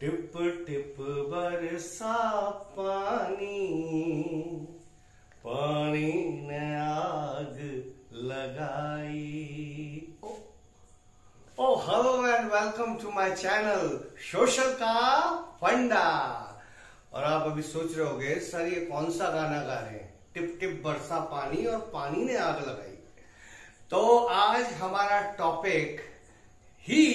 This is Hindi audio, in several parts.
टिप टिप बरसा पानी, पानी ने आग लगाई। Oh hello and welcome to my channel social का फंडा। और आप अभी सोच रहे होगे सर ये कौन सा गाना गा रहे हैं, टिप टिप बरसा पानी और पानी ने आग लगाई। तो आज हमारा टॉपिक ही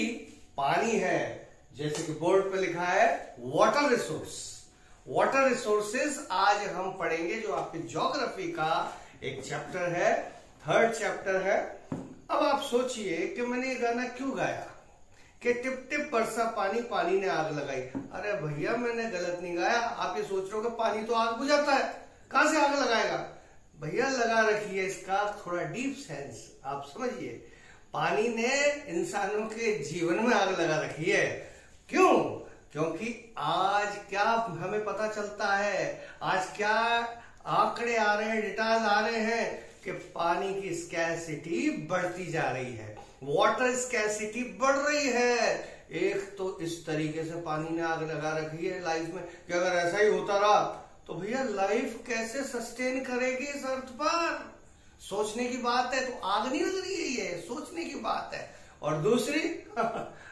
पानी है, जैसे कि बोर्ड पे लिखा है वाटर रिसोर्स। वाटर रिसोर्सेज आज हम पढ़ेंगे, जो आपके ज्योग्राफी का एक चैप्टर है, थर्ड चैप्टर है। अब आप सोचिए कि मैंने ये गाना क्यों गाया कि टिप टिप बरसा पानी, पानी ने आग लगाई। अरे भैया मैंने गलत नहीं गाया। आप ये सोच रहे हो कि पानी तो आग बुझाता है, कहां से आग लगाएगा? भैया लगा रखिए इसका थोड़ा डीप सेंस, आप समझिए। पानी ने इंसानों के जीवन में आग लगा रखी है। क्यों? क्योंकि आज क्या हमें पता चलता है, आज क्या आंकड़े आ रहे हैं, डेटाज आ रहे हैं कि पानी की स्कैरसिटी बढ़ती जा रही है, वाटर स्कैरसिटी बढ़ रही है। एक तो इस तरीके से पानी ने आग लगा रखी है लाइफ में कि अगर ऐसा ही होता रहा तो भैया लाइफ कैसे सस्टेन करेगी इस अर्थ पर? सोचने की बात है। तो आग नहीं लग रही है, ये सोचने की बात है। और दूसरी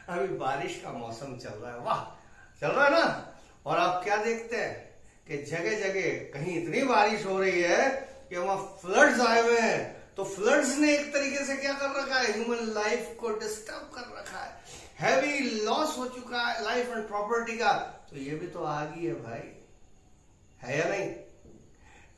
अभी बारिश का मौसम चल रहा है, वाह चल रहा है ना। और आप क्या देखते हैं कि जगह जगह कहीं इतनी बारिश हो रही है कि वहां फ्लड्स आए हुए हैं। तो फ्लड्स ने एक तरीके से क्या कर रखा है, ह्यूमन लाइफ को डिस्टर्ब कर रखा है, हैवी लॉस हो चुका है लाइफ एंड प्रॉपर्टी का। तो ये भी तो आग ही है भाई, है या नहीं?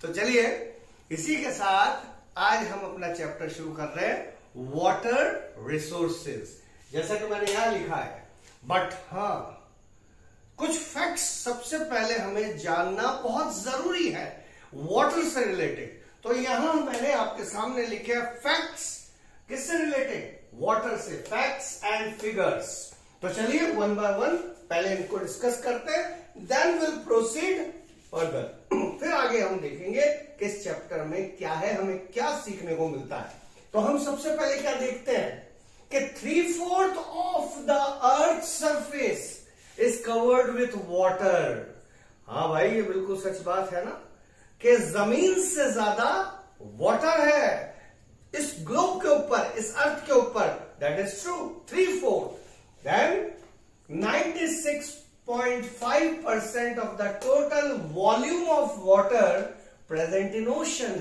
तो चलिए इसी के साथ आज हम अपना चैप्टर शुरू कर रहे हैं वाटर रिसोर्सेज, जैसा कि मैंने यहां लिखा है। बट हाँ, कुछ फैक्ट्स सबसे पहले हमें जानना बहुत जरूरी है वाटर से रिलेटेड। तो यहां मैंने आपके सामने लिखे हैं फैक्ट्स। किससे रिलेटेड? वाटर से। Facts and figures. तो चलिए वन बाय वन पहले इनको डिस्कस करते हैं, देन विल प्रोसीड फर्दर। फिर आगे हम देखेंगे कि इस चैप्टर में क्या है, हमें क्या सीखने को मिलता है। तो हम सबसे पहले क्या देखते हैं कि 3/4 of the earth surface is covered with water. हाँ भाई, ये बिल्कुल सच बात है ना कि जमीन से ज्यादा वाटर है इस ग्लोब के ऊपर, इस अर्थ के ऊपर। That is true, 3/4। Then 96.5% of the total volume of water present in ocean।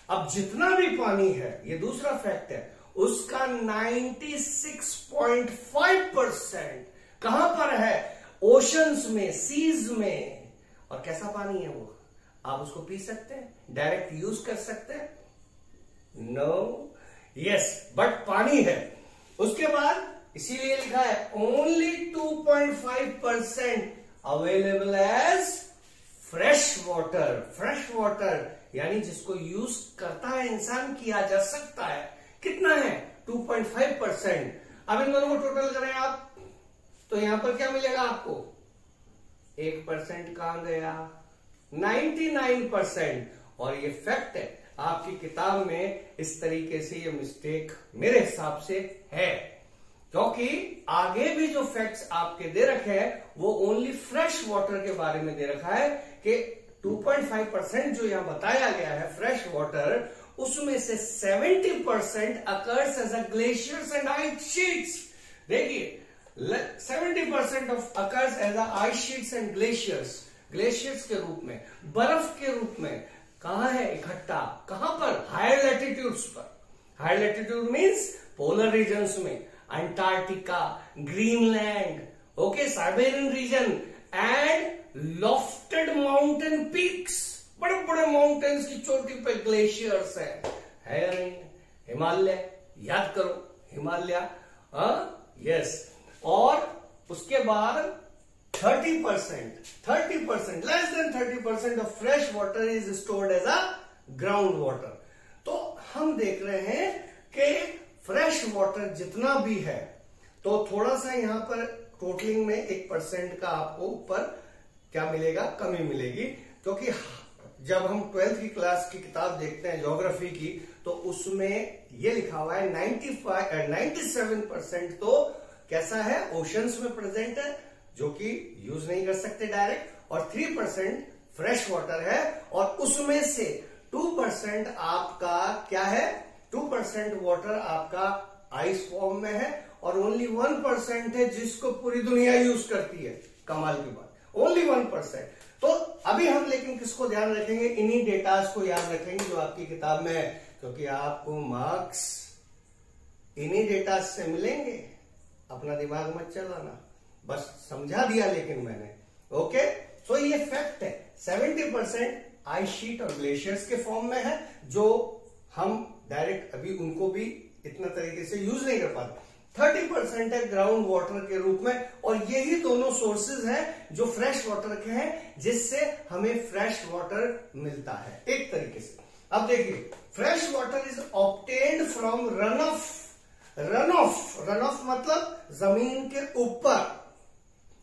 अब जितना भी पानी है, ये दूसरा फैक्ट है, उसका 96.5% कहां पर है? ओशंस में, सीज में। और कैसा पानी है वो? आप उसको पी सकते हैं, डायरेक्ट यूज कर सकते हैं? नो, यस, बट पानी है। उसके बाद इसीलिए लिखा है only 2.5% available as fresh water. Fresh water यानी जिसको यूज करता है इंसान, किया जा सकता है। कितना है? 2.5%। अब इन दोनों को टोटल करें आप तो यहां पर क्या मिलेगा आपको? 1% कहां गया? 99%। और ये फैक्ट है, आपकी किताब में इस तरीके से ये मिस्टेक मेरे हिसाब से है, क्योंकि आगे भी जो फैक्ट्स आपके दे रखे हैं वो ओनली फ्रेश वाटर के बारे में दे रखा है कि 2.5% जो यहां बताया गया है फ्रेश वाटर, उसमें से 70% occurs as a glaciers and ice sheets. देखिए 70% of occurs as a ice sheets and glaciers. Glaciers के रूप में, बर्फ के रूप में। कहां है इकट्ठा? कहां पर? हायर लैटिट्यूड्स पर। Higher latitude means polar regions में, Antarctica, Greenland, okay, Siberian region and lofted mountain peaks. बड़े बड़े माउंटेन्स की चोटी पे ग्लेशियर्स है या नहीं? हिमालय, याद करो हिमालय, यस। और उसके बाद 30%, less than 30% of fresh water is stored as a ground water. तो हम देख रहे हैं कि फ्रेश वाटर जितना भी है, तो थोड़ा सा यहां पर टोटलिंग में 1% का आपको ऊपर क्या मिलेगा? कमी मिलेगी। क्योंकि जब हम 12th की क्लास की किताब देखते हैं ज्योग्राफी की, तो उसमें ये लिखा हुआ है 97% तो कैसा है? ओशंस में प्रेजेंट है, जो कि यूज नहीं कर सकते डायरेक्ट, और 3% फ्रेश वाटर है, और उसमें से 2% आपका क्या है, 2% वाटर आपका आइस फॉर्म में है, और ओनली 1% है जिसको पूरी दुनिया यूज करती है। कमाल की बात, ओनली 1%। तो अभी हम लेकिन किसको ध्यान रखेंगे, इन्हीं डेटास को याद रखेंगे जो आपकी किताब में है, क्योंकि आपको मार्क्स इन्हीं डेटा से मिलेंगे। अपना दिमाग मत चलाना, बस समझा दिया लेकिन मैंने। ओके, तो ये फैक्ट है, 70% आइस शीट और ग्लेशियर्स के फॉर्म में है, जो हम डायरेक्ट अभी उनको भी इतना तरीके से यूज नहीं कर पाते। 30% है ग्राउंड वाटर के रूप में, और यही दोनों सोर्सेज हैं जो फ्रेश वाटर के हैं, जिससे हमें फ्रेश वाटर मिलता है एक तरीके से। अब देखिए, fresh water is obtained from run of. Run of मतलब जमीन के ऊपर,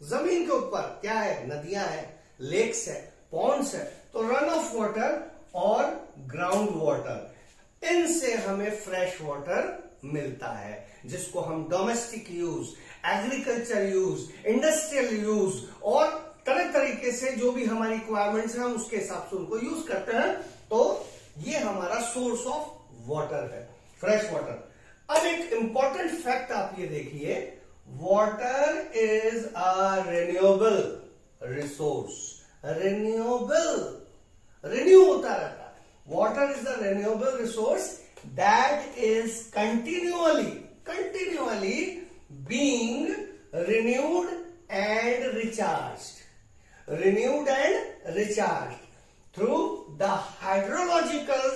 जमीन के ऊपर क्या है, नदियां हैं, लेक्स है, पॉन्ड्स है, तो रन ऑफ वाटर और ग्राउंड वाटर, इनसे हमें फ्रेश वाटर मिलता है, जिसको हम domestic use, agriculture use, industrial use और तरह तरीके से जो भी हमारी रिक्वायरमेंट्स हैं हम उसके हिसाब से उनको यूज करते हैं। तो ये हमारा सोर्स ऑफ वाटर है, फ्रेश वाटर। अब एक इंपॉर्टेंट फैक्ट आप ये देखिए, water is a renewable resource. Renew होता रहता है। Water is a renewable resource that is continually being renewed and recharged through the hydrological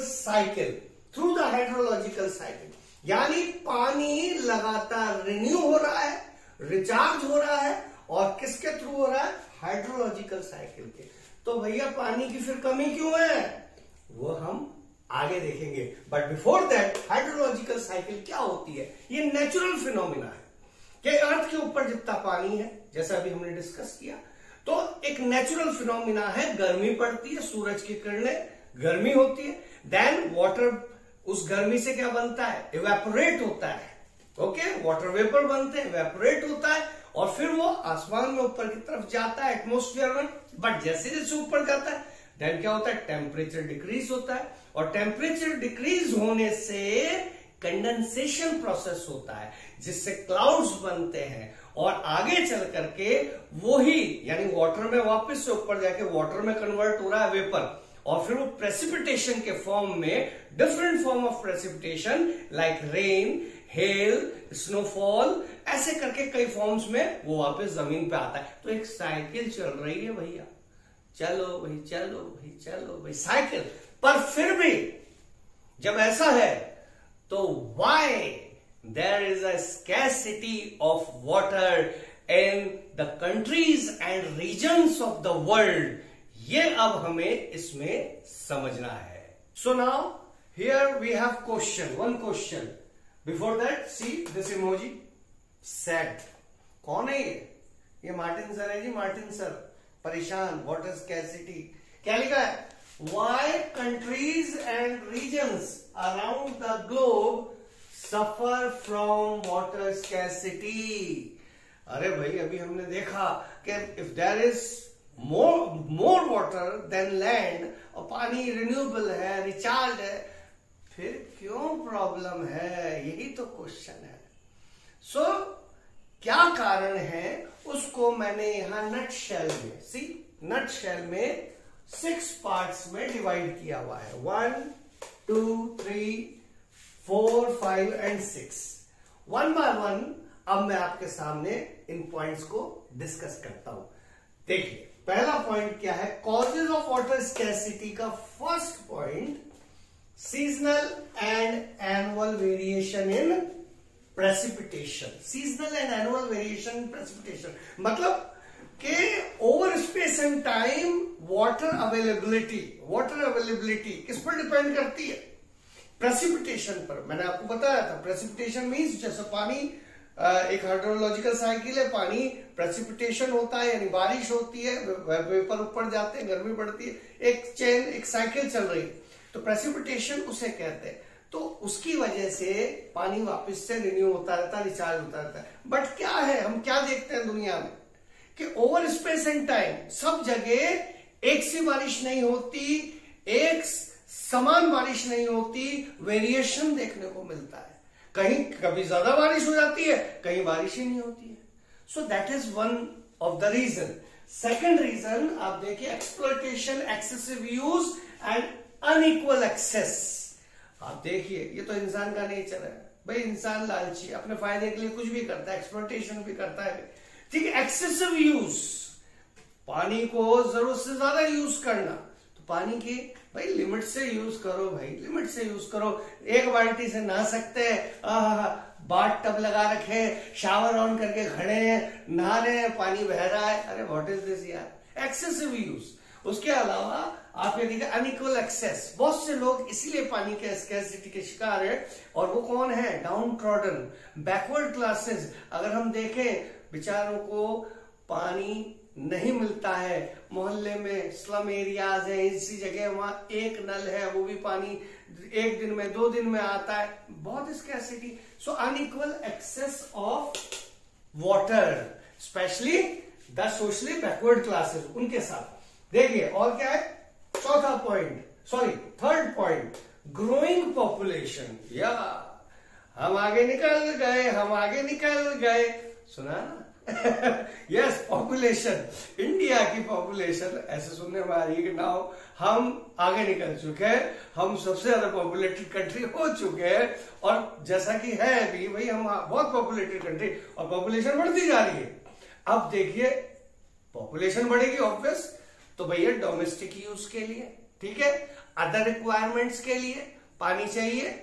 cycle। यानी पानी लगातार रिन्यू हो रहा है, रिचार्ज हो रहा है, और किसके थ्रू हो रहा है, हाइड्रोलॉजिकल साइकिल के। तो भैया पानी की फिर कमी क्यों है, वो हम आगे देखेंगे। But before that, hydrological cycle क्या होती है, ये नेचुरल फिनोमिना है कि अर्थ के ऊपर जितना पानी है, जैसा अभी हमने डिस्कस किया, तो एक नेचुरल फिनोमिना है, गर्मी पड़ती है, सूरज की किरणें, गर्मी होती है, देन वाटर उस गर्मी से क्या बनता है, इवेपोरेट होता है। ओके, वाटर वेपर बनते हैं, इवेपोरेट होता है, और फिर वो आसमान में ऊपर की तरफ जाता है एटमोस्फियर में। बट जैसे जैसे ऊपर जाता है देन क्या होता है, टेम्परेचर डिक्रीज होता है, और टेम्परेचर डिक्रीज होने से कंडेंसेशन प्रोसेस होता है, जिससे क्लाउड्स बनते हैं, और आगे चल करके वही यानी वाटर में वापस से ऊपर जाके वाटर में कन्वर्ट हो रहा है वेपर, और फिर वो प्रेसिपिटेशन के फॉर्म में, different form of precipitation like rain, hello, snowfall, ऐसे करके कई फॉर्म्स में वो वापस जमीन पे आता है। तो एक साइकिल चल रही है भैया, चलो भाई चलो भाई चलो भाई, साइकिल। पर फिर भी जब ऐसा है तो why there is a scarcity of water in the countries and regions of the world, ये अब हमें इसमें समझना है। So now here we have question, one question. Before that see this emoji, sad. कौन है ये मार्टिन सर है जी, मार्टिन सर, परेशान, वाटर स्कैरसिटी। क्या लिखा है, why countries and regions around the globe suffer from water scarcity. अरे भाई अभी हमने देखा कि if there is more water then land, और पानी रिन्यूएबल है, रिचार्ज है, फिर क्यों प्रॉब्लम है, यही तो क्वेश्चन है। सो क्या कारण है उसको मैंने यहां नटशेल में, सी नटशेल में 6 पार्ट्स में डिवाइड किया हुआ है, 1 2 3 4 5 एंड 6। वन बाय वन अब मैं आपके सामने इन पॉइंट्स को डिस्कस करता हूं। देखिए पहला पॉइंट क्या है, कॉजेज ऑफ वाटर स्कैरसिटी का first point, seasonal and annual variation in precipitation. Seasonal and annual variation in precipitation मतलब कि over space and time water availability किस पर डिपेंड करती है, प्रेसिपिटेशन पर। मैंने आपको बताया था प्रेसिपिटेशन मीन्स जैसे पानी एक हाइड्रोलॉजिकल साइकिल है, पानी प्रेसिपिटेशन होता है यानी बारिश होती है, वेपर ऊपर जाते हैं, गर्मी बढ़ती है, एक चेन, एक साइकिल चल रही है, तो प्रेसिपिटेशन उसे कहते हैं। तो उसकी वजह से पानी वापस से रिन्यू होता रहता है, रिचार्ज होता रहता है। बट क्या है, हम क्या देखते हैं दुनिया में कि ओवर स्पेस एंड टाइम सब जगह एक सी बारिश नहीं होती, एक समान बारिश नहीं होती, वेरिएशन देखने को मिलता है। कहीं कभी ज्यादा बारिश हो जाती है, कहीं बारिश ही नहीं होती है। So that is one of the reason. Second reason आप देखिए, exploitation, excessive use and unequal access. आप देखिए ये तो इंसान का नेचर है भाई, इंसान लालची, अपने फायदे के लिए कुछ भी करता है, एक्सप्लॉयटेशन भी करता है, ठीक है। एक्सेसिव यूज, पानी को जरूरत से ज्यादा यूज करना, तो पानी की भाई लिमिट से यूज करो, भाई लिमिट से यूज करो। एक बाल्टी से नहा सकते हैं, बाथ टब लगा रखे, शावर ऑन करके खड़े हैं, नहा रहे हैं, पानी बह रहा है, अरे व्हाट इज दिस यार, एक्सेसिव यूज। उसके अलावा आप ये देखिए अनइक्वल एक्सेस, बहुत से लोग इसीलिए पानी के स्कैर्सिटी के शिकार है, और वो कौन है, डाउन ट्रॉडन, बैकवर्ड क्लासेस। अगर हम देखें, बेचारों को पानी नहीं मिलता है, मोहल्ले में स्लम एरियाज है, इसी जगह वहां एक नल है, वो भी पानी एक दिन में 2 दिन में आता है, बहुत scarcity. So unequal access of water, specially the socially backward classes, उनके साथ। देखिए और क्या है, चौथा point, sorry third point, growing population. या हम आगे निकल गए, हम आगे निकल गए, सुना ना? यस, पॉपुलेशन, इंडिया की पॉपुलेशन ऐसे सुनने में आ रही है कि नाउ हम आगे निकल चुके हैं, हम सबसे ज्यादा पॉपुलेटेड कंट्री हो चुके हैं, और जैसा कि है भी भाई, हम बहुत पॉपुलेटेड कंट्री, और पॉपुलेशन बढ़ती जा रही है। अब देखिए पॉपुलेशन बढ़ेगी ऑब्वियस, तो भैया डोमेस्टिक यूज के लिए, ठीक है, अदर रिक्वायरमेंट्स के लिए पानी चाहिए,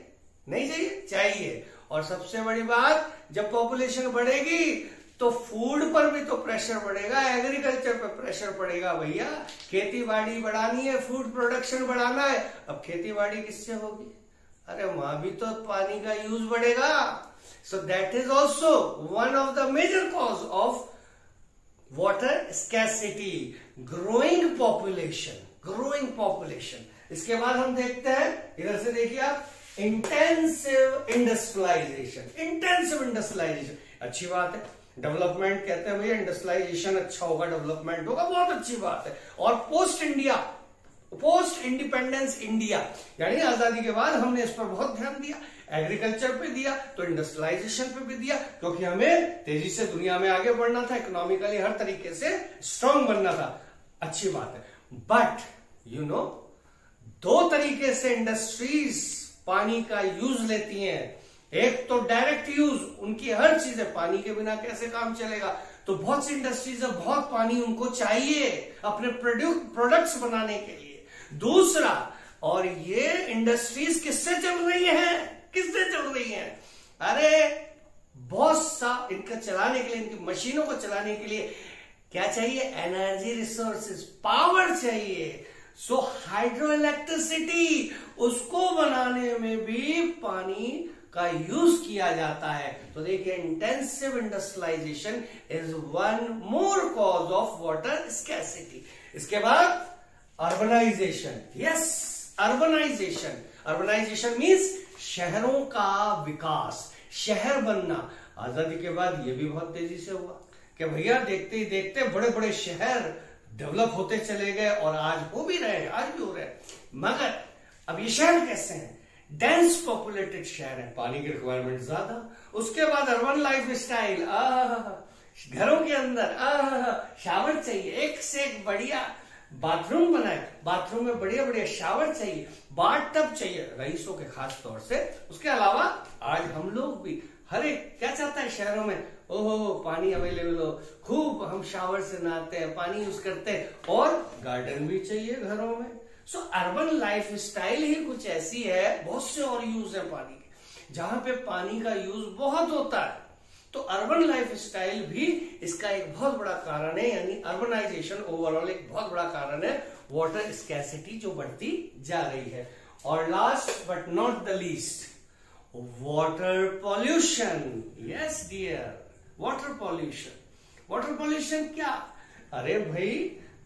नहीं चाहिए, चाहिए। और सबसे बड़ी बात, जब पॉपुलेशन बढ़ेगी तो फूड पर भी तो प्रेशर पड़ेगा, एग्रीकल्चर पर प्रेशर पड़ेगा भैया। खेती बाड़ी बढ़ानी है, फूड प्रोडक्शन बढ़ाना है, अब खेती बाड़ी किससे होगी, अरे वहां भी तो पानी का यूज बढ़ेगा। So that is also one of the major cause of water scarcity, growing population, growing population. इसके बाद हम देखते हैं, इधर से देखिए आप, इंटेंसिव इंडस्ट्रियलाइजेशन, इंटेंसिव इंडस्ट्रियलाइजेशन, अच्छी बात है। डेवलपमेंट कहते हैं भैया, इंडस्ट्रियलाइजेशन अच्छा होगा, डेवलपमेंट होगा, बहुत अच्छी बात है। और पोस्ट इंडिपेंडेंस इंडिया, यानी आजादी के बाद हमने इस पर बहुत ध्यान दिया, एग्रीकल्चर पे दिया, तो इंडस्ट्रियलाइजेशन पे भी दिया, क्योंकि हमें तेजी से दुनिया में आगे बढ़ना था, इकोनॉमिकली हर तरीके से स्ट्रांग बनना था, अच्छी बात है। बट यू नो, 2 तरीके से इंडस्ट्रीज पानी का यूज लेती हैं। एक तो डायरेक्ट यूज, उनकी हर चीज है, पानी के बिना कैसे काम चलेगा, तो बहुत सी इंडस्ट्रीज है, बहुत पानी उनको चाहिए अपने प्रोडक्ट्स बनाने के लिए। दूसरा, और ये इंडस्ट्रीज किससे चल रही हैं, किससे चल रही हैं, अरे बहुत सा इनका चलाने के लिए, इनकी मशीनों को चलाने के लिए क्या चाहिए, एनर्जी रिसोर्सेज, पावर चाहिए। सो हाइड्रो इलेक्ट्रिसिटी, उसको बनाने में भी पानी का यूज किया जाता है। तो देखिए, intensive industrialisation is one more cause of water scarcity. इसके बाद urbanisation, yes, urbanisation, urbanisation means शहरों का विकास, शहर बनना। आजादी के बाद ये भी बहुत तेजी से हुआ कि भैया देखते ही देखते बड़े बड़े शहर डेवलप होते चले गए, और आज हो भी रहे हैं, आज भी हो रहे हैं। मगर अब ये शहर कैसे हैं, डेंस पॉपुलेटेड शहर है, पानी की रिक्वायरमेंट ज्यादा। उसके बाद अर्बन लाइफ स्टाइल, घरों के अंदर शावर चाहिए, एक से एक बढ़िया बाथरूम बनाए, बाथरूम में बढ़िया बढ़िया शावर चाहिए, बाथ टब चाहिए रईसों के खास तौर से। उसके अलावा आज हम लोग भी, हर एक क्या चाहता है शहरों में, ओहो पानी अवेलेबल हो, खूब हम शावर से नहाते हैं, पानी यूज करते हैं, और गार्डन भी चाहिए घरों में। सो अर्बन लाइफ स्टाइल ही कुछ ऐसी है, बहुत से और यूज है पानी के, जहां पे पानी का यूज बहुत होता है। तो अर्बन लाइफ स्टाइल भी इसका एक बहुत बड़ा कारण है, यानी अर्बनाइजेशन ओवरऑल एक बहुत बड़ा कारण है वाटर स्कैर्सिटी जो बढ़ती जा रही है। और last but not the least, water pollution. Yes dear, water pollution. Water pollution क्या, अरे भाई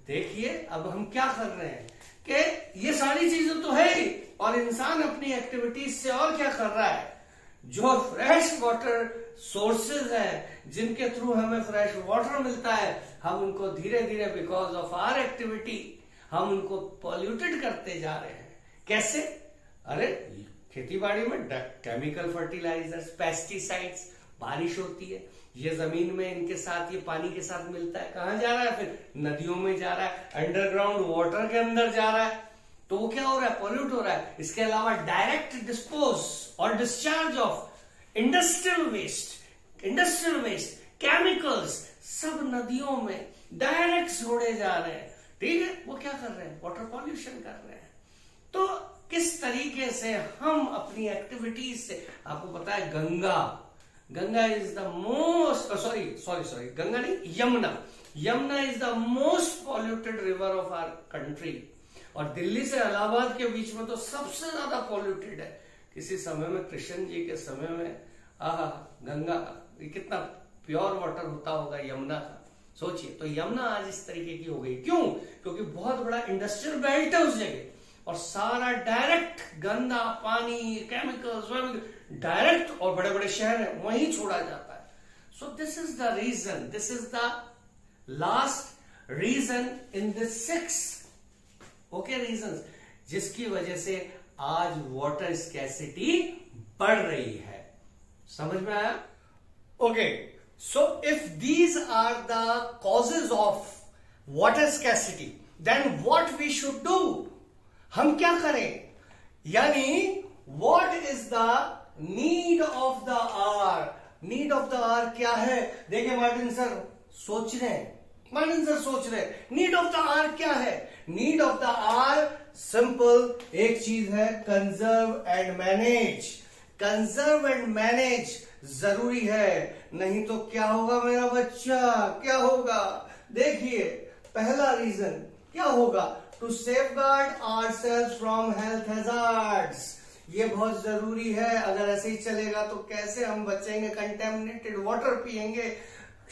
देखिए अब हम क्या कर रहे हैं कि ये सारी चीजें तो है ही, और इंसान अपनी एक्टिविटीज से और क्या कर रहा है, जो फ्रेश वाटर सोर्सेज है, जिनके थ्रू हमें फ्रेश वाटर मिलता है, हम उनको धीरे धीरे बिकॉज ऑफ आवर एक्टिविटी हम उनको पॉल्यूटेड करते जा रहे हैं। कैसे? अरे खेती बाड़ी में केमिकल फर्टिलाइजर्स, पेस्टिसाइड्स, बारिश होती है, ये जमीन में इनके साथ, ये पानी के साथ मिलता है, कहां जा रहा है? फिर नदियों में जा रहा है, अंडरग्राउंड वाटर के अंदर जा रहा है, तो वो क्या हो रहा है? पॉल्यूट हो रहा है। इसके अलावा डायरेक्ट डिस्पोज और discharge of industrial waste, chemicals सब नदियों में डायरेक्ट छोड़े जा रहे हैं। ठीक है, वो क्या कर रहे हैं? वाटर पॉल्यूशन कर रहे हैं। तो किस तरीके से हम अपनी एक्टिविटीज से, आपको पता है Ganga is the most, sorry Ganga नहीं, Yamuna is the most polluted river of our country, और दिल्ली से इलाहाबाद के बीच में तो सबसे ज्यादा पॉल्यूटेड है। किसी समय में कृष्ण जी के समय में गंगा कितना प्योर वाटर होता होगा यमुना का, सोचिए। तो यमुना आज इस तरीके की हो गई, क्यों? क्योंकि बहुत बड़ा इंडस्ट्रियल बेल्ट है उस जगह, और सारा डायरेक्ट गंदा पानी, केमिकल्स डायरेक्ट, और बड़े बड़े शहर है वहीं छोड़ा जाता है। So this is the reason, this is the last reason in this 6 reasons, जिसकी वजह से आज वाटर स्कैसिटी बढ़ रही है। समझ में आया? Okay, so if these are the causes of water scarcity, then what we should do, हम क्या करें? यानी what is the need of the hour? Need of the hour क्या है? देखिए मार्टिन सर सोच रहे हैं, नीड ऑफ द आवर क्या है? Need of the hour simple एक चीज है, conserve and manage. Conserve and manage जरूरी है, नहीं तो क्या होगा मेरा बच्चा, क्या होगा? देखिए पहला रीजन क्या होगा? To safeguard ourselves from health hazards. ये बहुत जरूरी है, अगर ऐसे ही चलेगा तो कैसे हम बचेंगे? कंटेमिनेटेड वाटर पिएंगे,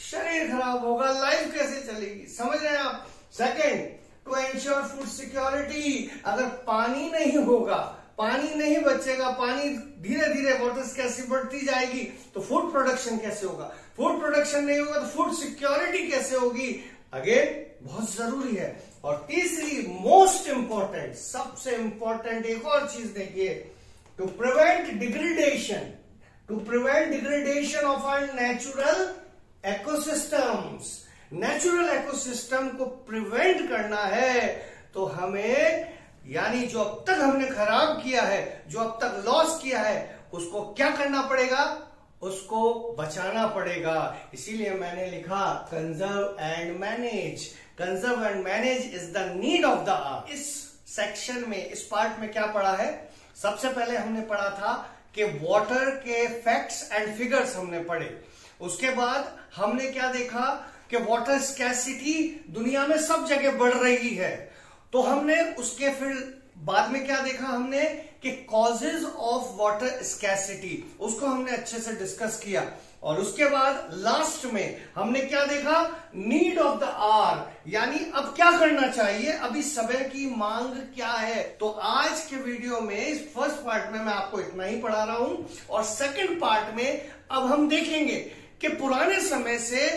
शरीर खराब होगा, लाइफ कैसे चलेगी? समझ रहे हैं आप? Second, to ensure food security. अगर पानी नहीं होगा, पानी नहीं बचेगा, पानी धीरे धीरे वाटर स्कैसिटी बढ़ती जाएगी, तो फूड प्रोडक्शन कैसे होगा? फूड प्रोडक्शन नहीं होगा तो फूड सिक्योरिटी कैसे होगी? अगेन बहुत जरूरी है। और तीसरी मोस्ट इंपॉर्टेंट, सबसे इंपॉर्टेंट एक और चीज देखिए, to prevent degradation of our natural ecosystems. Natural ecosystem को प्रिवेंट करना है तो हमें, यानी जो अब तक हमने खराब किया है, जो अब तक लॉस किया है, उसको क्या करना पड़ेगा? उसको बचाना पड़ेगा। इसीलिए मैंने लिखा conserve and manage. Conserve and manage is the need of the hour. इस सेक्शन में, इस पार्ट में क्या पढ़ा है? सबसे पहले हमने पढ़ा था कि वाटर के फैक्ट्स एंड फिगर्स हमने पढ़े। उसके बाद हमने क्या देखा कि वाटर स्कैसिटी दुनिया में सब जगह बढ़ रही है। तो हमने उसके फिर बाद में क्या देखा हमने कि कॉजेज ऑफ वाटर स्कैसिटी, उसको हमने अच्छे से डिस्कस किया। और उसके बाद लास्ट में हमने क्या देखा? नीड ऑफ द आवर, यानी अब क्या करना चाहिए, अभी समय की मांग क्या है। तो आज के वीडियो में, इस फर्स्ट पार्ट में मैं आपको इतना ही पढ़ा रहा हूं, और सेकंड पार्ट में अब हम देखेंगे कि पुराने समय से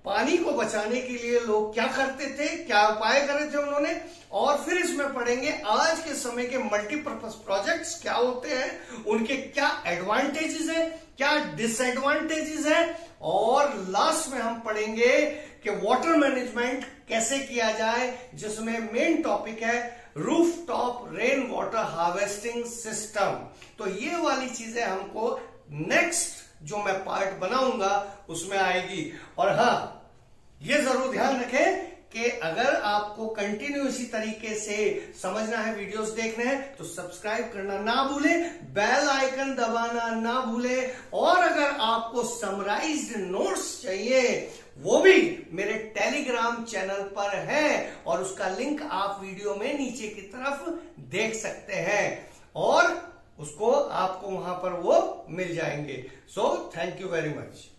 पानी को बचाने के लिए लोग क्या करते थे, क्या उपाय कर रहे थे उन्होंने, और फिर इसमें पढ़ेंगे आज के समय के मल्टीपर्पज प्रोजेक्ट्स क्या होते हैं, उनके क्या एडवांटेजेस हैं, क्या डिसएडवांटेजेस हैं, और लास्ट में हम पढ़ेंगे कि वाटर मैनेजमेंट कैसे किया जाए, जिसमें मेन टॉपिक है roof top rain water harvesting system. तो ये वाली चीजें हमको नेक्स्ट जो मैं पार्ट बनाऊंगा उसमें आएगी। और हाँ, ये जरूर ध्यान रखें कि अगर आपको कंटिन्यू इसी तरीके से समझना है, वीडियोस देखने हैं, तो सब्सक्राइब करना ना भूलें, बेल आइकन दबाना ना भूलें, और अगर आपको समराइज्ड नोट्स चाहिए वो भी मेरे टेलीग्राम चैनल पर है, और उसका लिंक आप वीडियो में नीचे की तरफ देख सकते हैं, और उसको आपको वहां पर वो मिल जाएंगे। So thank you very much.